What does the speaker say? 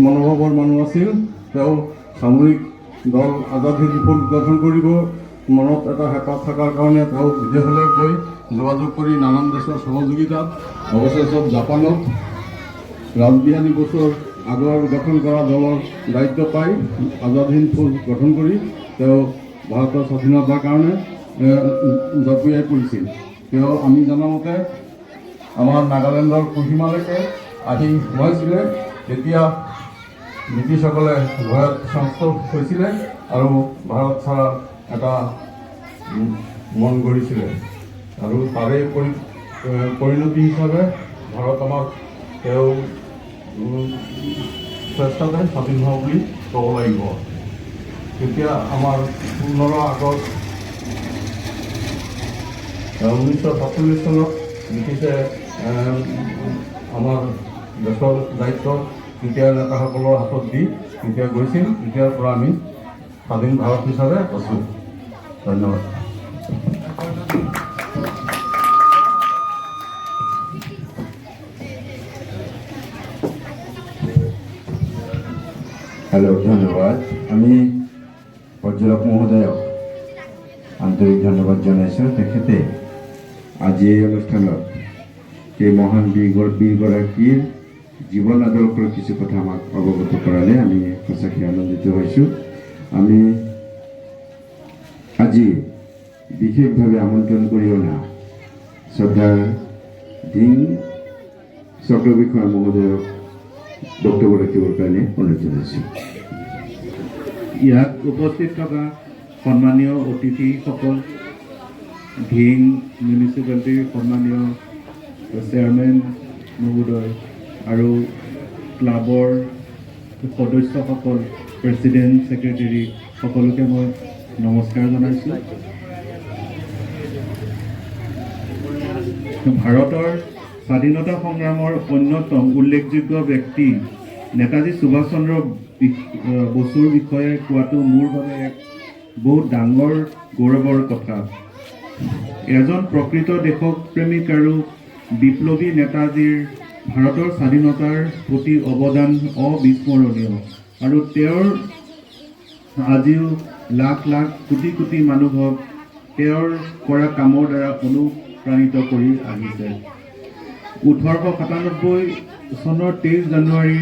মনোভাৱৰ মানুহ আছিল। তেওঁ সামৰিক দল আজাদ হিন্দ ফৌজ গঠন কৰিব মনত এটা হেঁপাহ থকাৰ কাৰণে তেওঁ বিদেশলৈ গৈ যোগাযোগ কৰি নানান দেশৰ সহযোগিতাত অৱশেষত জাপানত ৰাজবিহাৰী বসুৰ আগৰ গঠন কৰা দলৰ দায়িত্ব পাই আজাদ হিন্দ ফৌজ গঠন কৰি তেওঁ ভাৰতৰ স্বাধীনতাৰ কাৰণে জঁপিয়াই পৰিছিল। তেওঁ আমি জনামতে আমাৰ নাগালেণ্ডৰ কোহিমালৈকে আহি সোমাইছিলে। তেতিয়া ব্ৰিটিছসকলে ভয়ত শান্ত হৈছিলে আৰু ভাৰত ছাড়া এটা মন গঢ়িছিলে আৰু তাৰে পৰিণতি হিচাপে ভাৰত আমাক তেওঁ চেষ্টাতে স্বাধীন হোৱা বুলি ক'ব লাগিব। তেতিয়া আমাৰ 15 আগষ্ট 1947 চনত ব্ৰিটিছে আমাৰ দেশৰ দায়িত্ব তেতিয়া নেতাসকলৰ হাতত দি তেতিয়া গৈছিল। তেতিয়াৰ পৰা আমি স্বাধীন ভাৰত হিচাপে আছোঁ। ধন্যবাদ। হেল্ল', ধন্যবাদ। আমি পৰ্যটক মহোদয়ক আন্তৰিক ধন্যবাদ জনাইছোঁ। তেখেতে আজি এই অনুষ্ঠানত সেই মহান বীৰগৰাকীৰ জীৱন আদৰ্শৰ কিছু কথা আমাক অৱগত কৰালে আমি সঁচাকৈ আনন্দিত হৈছোঁ। আমি আজি বিশেষভাৱে আমন্ত্ৰণ কৰি অনা শ্ৰদ্ধাৰ ধিং চক্ৰবৰ্তী মহোদয়ক বক্তব্য ৰাখিবৰ কাৰণে অনুৰোধ জনাইছোঁ। ইয়াত উপস্থিত থকা সন্মানীয় অতিথিসকল, ধিং মিউনিচিপালিটিৰ সন্মানীয় চেয়াৰমেন মহোদয় আৰু ক্লাবৰ সদস্যসকল, প্ৰেছিডেণ্ট, ছেক্ৰেটেৰী সকলোকে মই নমস্কাৰ জনাইছোঁ। ভাৰতৰ স্বাধীনতা সংগ্ৰামৰ অন্যতম উল্লেখযোগ্য ব্যক্তি নেতাজী সুভাষ চন্দ্ৰ বসুৰ বিষয়ে কোৱাটো মোৰ বাবে এক বহুত ডাঙৰ গৌৰৱৰ কথা। এজন প্ৰকৃত দেশপ্ৰেমিক আৰু বিপ্লৱী নেতাজীৰ ভাৰতৰ স্বাধীনতাৰ প্ৰতি অৱদান অবিস্মৰণীয় আৰু তেওঁৰ আজিও লাখ লাখ কোটি কোটি মানুহক তেওঁৰ কৰা কামৰ দ্বাৰা অনুপ্ৰাণিত কৰি আহিছে। 1897 চনৰ 23 জানুৱাৰী